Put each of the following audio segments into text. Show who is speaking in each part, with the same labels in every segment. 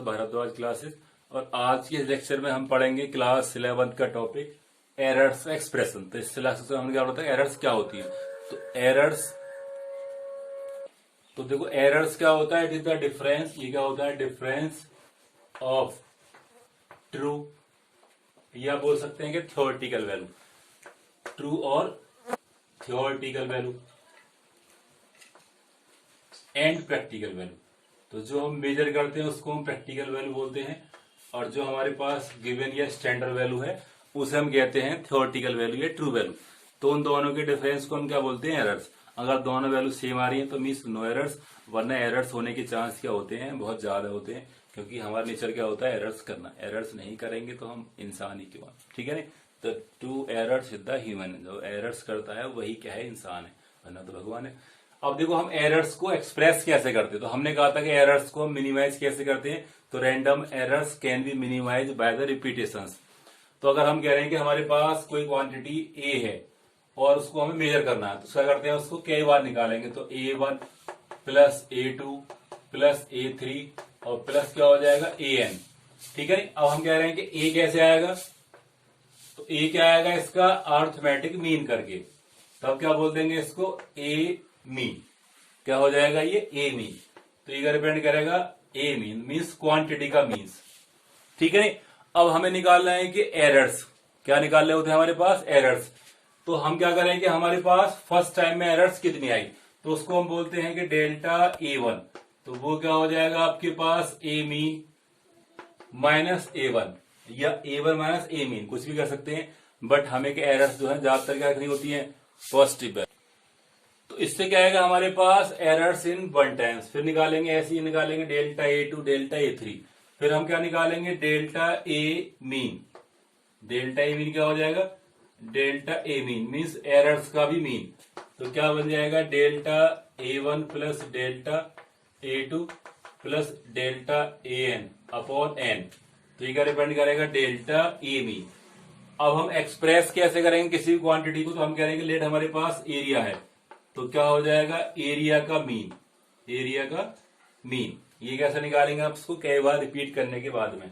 Speaker 1: Bhardwaj classes. और आज के लेक्चर में हम पढ़ेंगे क्लास 11 का टॉपिक एरर्स एक्सप्रेशन। तो इस क्लास में हमने क्या पढ़ा था, एरर्स क्या होती है। तो एरर्स, तो देखो एरर्स क्या होता है, इट इज द डिफरेंस, ये क्या होता है, डिफरेंस ऑफ ट्रू, या बोल सकते हैं कि थ्योरेटिकल वैल्यू, ट्रू और theoretical value and practical value. तो जो हम मेजर करते हैं उसको हम प्रैक्टिकल वैल्यू बोलते हैं, और जो हमारे पास गिवन या स्टैंडर्ड वैल्यू है उसे हम कहते हैं थ्योरेटिकल वैल्यू या ट्रू वैल्यू। तो उन दोनों के डिफरेंस को हम क्या बोलते हैं, एरर्स। अगर दोनों वैल्यू सेम आ रही है तो मीन्स नो एरर्स, वरना एरर्स होने के चांस क्या होते हैं, बहुत ज्यादा होते हैं, क्योंकि हमारा नेचर क्या होता है, एरर्स करना। एरर्स नहीं करेंगे तो हम इंसान ही क्यों, ठीक है ना। तो to errors is the human, जो एरर्स करता है वही क्या है, इंसान है, वरना तो भगवान है। अब देखो हम एरर्स को एक्सप्रेस कैसे करते हैं। तो हमने कहा था कि एरर्स को हम मिनिमाइज कैसे करते हैं। तो random errors can be minimise by the repetitions. तो अगर हम कह रहे हैं कि हमारे पास कोई क्वांटिटी ए है और उसको हमें मेजर करना है, तो क्या करते हैं, उसको कई बार निकालेंगे। तो A1 plus A2 plus A3 और प्लस क्या हो जाएगा, AN, ठीक है। अब हम कह रहे हैं कि A कैसे आएगा, तो A क्या आएगा, इसका अर्थमेटिक मीन करके। तब क्या बोल देंगे इसको, A मीन। क्या हो जाएगा ये, A मीन। तो ये रिप्रेजेंट करेगा A मीन, मीन्स क्वांटिटी का मीन्स, ठीक है। अब हमें निकालना है कि एरर्स, क्या निकालने होते हैं हमारे पास, एरर्स। तो हम क्या करेंगे, हमारे पास फर्स्ट टाइम में एरर्स कितनी आई, तो उसको हम बोलते हैं कि डेल्टा A1। तो वो क्या हो जाएगा आपके पास, A मीन माइनस A1, या A1 माइनस A मीन, कुछ भी कर सकते हैं। बट हमें के एरर्स जो है ज्यादातर क्या रखनी होती है, पॉजिटिव है। तो इससे क्या आएगा हमारे पास, एरर्स इन वन टाइम्स। फिर निकालेंगे, ऐसे ही निकालेंगे डेल्टा A2 डेल्टा A3। फिर हम क्या निकालेंगे, delta A mean. Delta A mean क्या हो जाएगा, delta A mean means errors का भी मीन। तो क्या बन जाएगा, delta A1 plus delta A2 plus delta AN upon N। तो ये क्या डिपेंड करेगा, डेल्टा A मीन। अब हम एक्सप्रेस कैसे करेंगे किसी भी क्वांटिटी को, तो हम कह रहे हैं कि लेट हमारे पास एरिया है, तो क्या हो जाएगा, एरिया का मीन। एरिया का मीन ये कैसे निकालेंगे आप, उसको कई बार रिपीट करने के बाद में।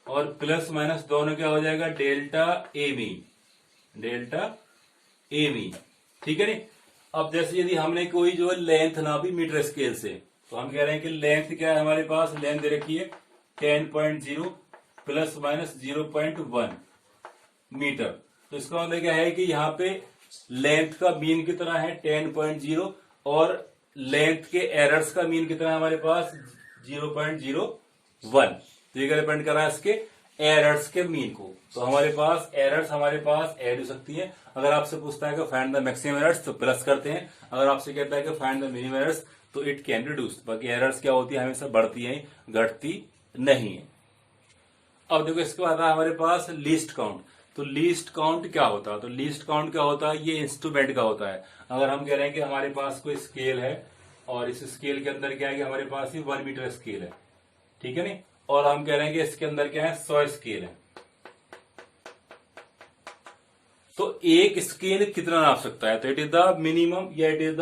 Speaker 1: और प्लस माइनस दोनों क्या हो जाएगा, delta A mean, delta A mean, ठीक है नी। अब जैसे यदि हमने कोई जो लेंथ ना भी मीटर स्केल से, तो हम कह रहे हैं कि लेंथ क्या है हमारे पास, लेंथ दे रखी है 10.0 प्लस माइनस 0.1 मीटर। तो इसका मतलब क्या है कि यहाँ पे लेंथ का मीन कितना है 10.0 और लेंथ के एरर्स का मीन कितना है हमारे पास 0.01। तो ये डिपेंड कर रहा है इसके एरर्स के मीन को। तो हमारे पास एरर्स हमारे पास ऐड हो सकती है। अगर आपसे पूछता है कि फाइंड द मैक्सिमम एरर्स, तो प्लस करते हैं। अगर आपसे कहता है कि फाइंड द मिनिमम एरर्स, तो इट कैन रिड्यूस। बाकी एरर्स क्या होती है, हमेशा बढ़ती है, घटती नहीं है। अब देखो इसके बाद हमारे पास लीस्ट काउंट। तो लीस्ट काउंट क्या होता है, तो लीस्ट काउंट क्या होता है, ये इंस्ट्रूमेंट का होता है। अगर हम कह रहे हैं कि हमारे पास कोई स्केल है और इस स्केल के अंदर क्या है कि हमारे पास ही 1 मीटर स्केल है, ठीक है नी। और हम कह रहे हैं कि इसके अंदर क्या है, 100 स्केल है। तो एक स्केल कितना नाप सकता है, तो इट इज द मिनिमम या it is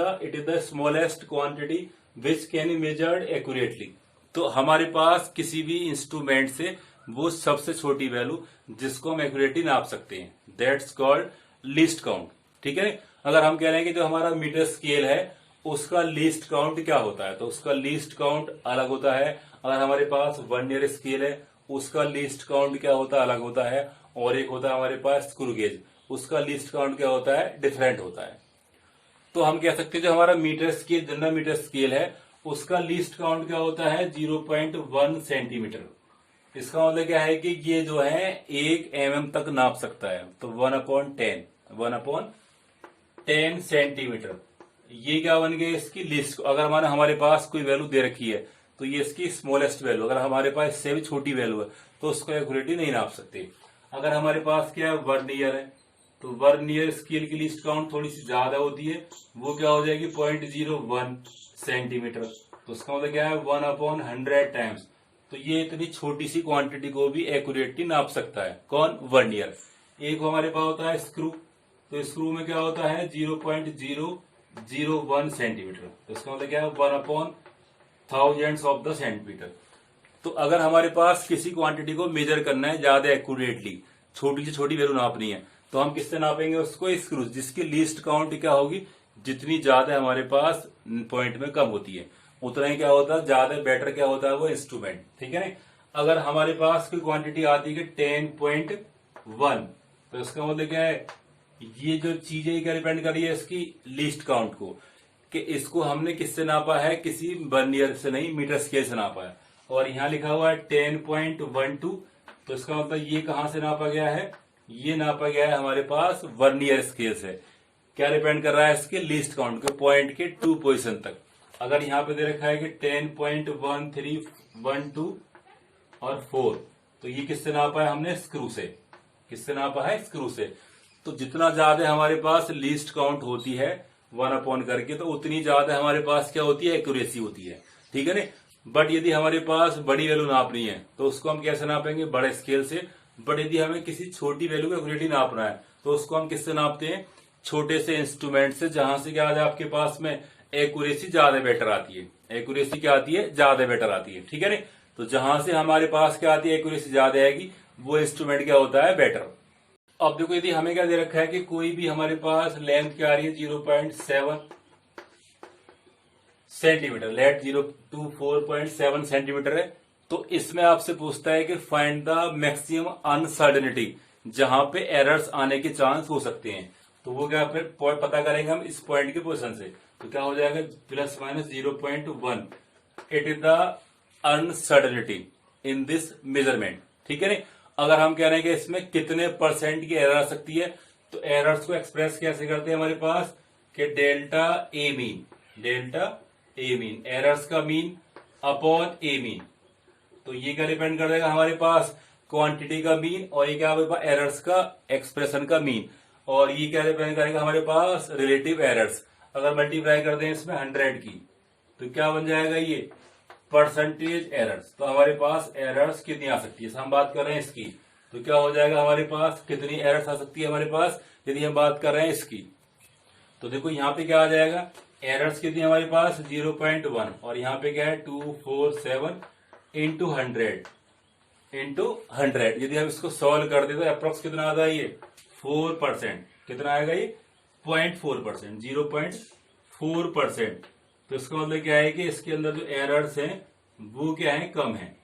Speaker 1: the smallest quantity which can be measured accurately. तो हमारे पास किसी भी इंस्ट्रूमेंट से वो सबसे छोटी वैल्यू जिसको हम एक्यूरेटली नाप सकते हैं, दैट्स कॉल्ड लीस्ट काउंट, ठीक है। अगर हम कह रहे हैं कि जो हमारा मीटर स्केल है उसका लीस्ट काउंट क्या होता है, तो उसका लीस्ट काउंट अलग होता है। अगर हमारे पास वर्नियर स्केल है उसका लीस्ट काउंट क्या होता है, अलग होता है। और एक होता है हमारे पास स्क्रू गेज, उसका लीस्ट काउंट क्या होता है, डिफरेंट होता है। तो हम कह सकते हैं जो हमारा metre scale, general metre scale है, उसका लीस्ट काउंट क्या होता है, 0.1 सेंटीमीटर। इसका मतलब क्या है कि ये जो है 1 mm तक नाप सकता है। तो 1/10 सेंटीमीटर, ये क्या बन गया इसकी लिस्ट। अगर हमारे पास कोई वैल्यू दे रखी है तो ये इसकी स्मॉलेस्ट वैल्यू। अगर हमारे पास इससे भी छोटी वैल्यू है तो उसको एक्यूरेटली नहीं नाप सकते। अगर हमारे पास क्या है, वर्नियर है, तो वर्नियर स्केल की लिस्ट काउंट थोड़ी सी ज्यादा होती है, वो क्या हो जाएगी 0.01 सेंटीमीटर। तो उसका मतलब क्या है 1/100 टाइम्स। तो ये इतनी छोटी सी क्वांटिटी को भी एक्यूरेटली नाप सकता है, कौन, वर्नियर। एक हमारे पास होता है स्क्रू, तो स्क्रू में क्या होता है 0.001 सेंटीमीटर। तो इसका मतलब क्या है 1/1000 ऑफ द सेंटीमीटर। तो अगर हमारे पास किसी क्वांटिटी को मेजर करना है ज्यादा एक्यूरेटली, छोटी से छोटी वैल्यू नापनी है, तो हम किससे नापेंगे उसको? स्क्रू, जिसकी लीस्ट काउंट क्या होगी, जितनी ज्यादा हमारे पास पॉइंट में कम होती है उतना ही क्या होता है, ज्यादा बेटर क्या होता है वो इंस्ट्रूमेंट। ठीक है ना। अगर हमारे पास कोई क्वांटिटी आती है 10.1, तो इसका मतलब क्या है, ये जो चीज है क्या डिपेंड कर रही है इसकी लीस्ट काउंट को, कि इसको हमने किससे नापा है, किसी वर्नियर से नहीं, मीटर स्केल से नापा है। और यहाँ लिखा हुआ है 10.12, तो इसका मतलब ये कहां से नापा गया है, ये नापा गया है हमारे पास वर्नियर स्केल से। क्या डिपेंड कर रहा है इसके लीस्ट काउंट के, पॉइंट के 2 पोजीशन तक। अगर यहाँ पे दे रखा है कि 10.13, 12 और 4, तो ये किससे नापा है हमने? स्क्रू से। किससे नापा है? स्क्रू से। तो जितना ज्यादा हमारे पास लीस्ट काउंट होती है 1 करके, तो उतनी ज्यादा हमारे पास क्या होती है? एक्यूरेसी होती है। ठीक है ना। बट यदि हमारे पास बड़ी वैल्यू नापनी है तो उसको हम कैसे नापेंगे? बड़े स्केल से। बट यदि हमें किसी छोटी वैल्यू को एक्यूरेटली नापना है तो उसको हम किससे नापते हैं? छोटे से इंस्ट्रूमेंट से, जहां से क्या है आपके पास में एक्यूरेसी ज्यादा बेटर आती है। एक्यूरेसी क्या आती है? ज्यादा बेटर आती है। ठीक है ना। तो जहां से हमारे पास क्या आती है, एक्यूरेसी ज्यादा आएगी, वो इंस्ट्रूमेंट क्या होता है? बेटर। अब देखो, यदि हमें क्या दे रखा है कि कोई भी हमारे पास लेंथ क्या आ रही है 0.7 सेंटीमीटर, लेट 024.7 सेंटीमीटर है, तो इसमें आपसे पूछता है कि फाइंड द मैक्सिमम अनसर्टेनिटी, जहां पे एरर्स आने के चांस हो सकते हैं। तो वो क्या फिर पता करेंगे हम इस पॉइंट के पोजीशन से। तो क्या हो जाएगा? ±0.1, it is the uncertainty in this measurement. ठीक है ना। अगर हम कह रहे हैं कि इसमें कितने % की एरर आ सकती है, तो एरर्स को एक्सप्रेस कैसे करते हैं हमारे पास, कि delta A mean, delta A mean, errors का मीन अपॉन ए मीन। तो ये क्या डिपेंड कर देगा हमारे पास? क्वांटिटी का मीन, और ये क्या हमारे पास? एरर्स का एक्सप्रेशन का मीन। और ये क्या डिपेंड करेगा हमारे पास? Relative errors. अगर मल्टीप्लाई कर दें इसमें 100 की, तो क्या बन जाएगा ये? Percentage errors. तो हमारे पास एरर्स कितनी आ सकती है, हम बात कर रहे हैं इसकी, तो क्या हो जाएगा हमारे पास? कितनी एरर्स आ सकती है हमारे पास यदि हम बात कर रहे हैं इसकी? तो देखो यहाँ पे क्या आ जाएगा, एरर्स कितनी हमारे पास? 0.1, और यहाँ पे क्या है? 247 इंटू 100। यदि हम इसको सॉल्व कर दे तो अप्रोक्स कितना आता है ये? 4%। कितना आएगा ये? 0.4%, 0.4%। तो इसका मतलब क्या है कि इसके अंदर जो एरर्स हैं वो क्या है? कम है।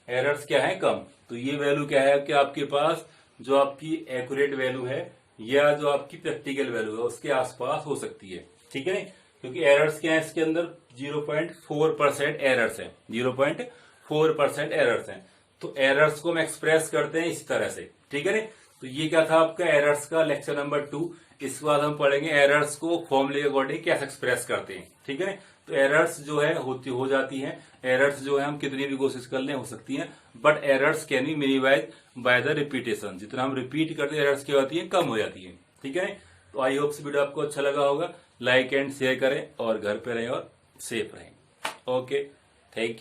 Speaker 1: एरर्स क्या है? कम। तो ये वैल्यू क्या है कि आपके पास जो आपकी एक्यूरेट वैल्यू है या जो आपकी प्रैक्टिकल वैल्यू है उसके आसपास हो सकती है। ठीक है ना। क्योंकि एरर्स क्या है इसके अंदर? 0.4% एरर्स है, 0.4% एरर्स है। तो एरर्स को हम एक्सप्रेस करते हैं इस तरह से। ठीक है ना। तो ये क्या था आपका एरर्स का लेक्चर नंबर 2। इसके बाद हम पढ़ेंगे एरर्स को फॉर्मूले के अकॉर्डिंग कैसे एक्सप्रेस करते हैं। ठीक है ना। तो एरर्स जो है हो जाती है, एरर्स जो है हम कितनी भी कोशिश कर लें हो सकती है, but errors can be minimise by the repetition. जितना हम रिपीट करते हैं एरर्स क्या होती है? कम हो जाती है। ठीक है। तो आई होप वीडियो आपको अच्छा लगा होगा। लाइक एंड शेयर करें और घर पे रहें और सेफ रहें। Okay, thank you.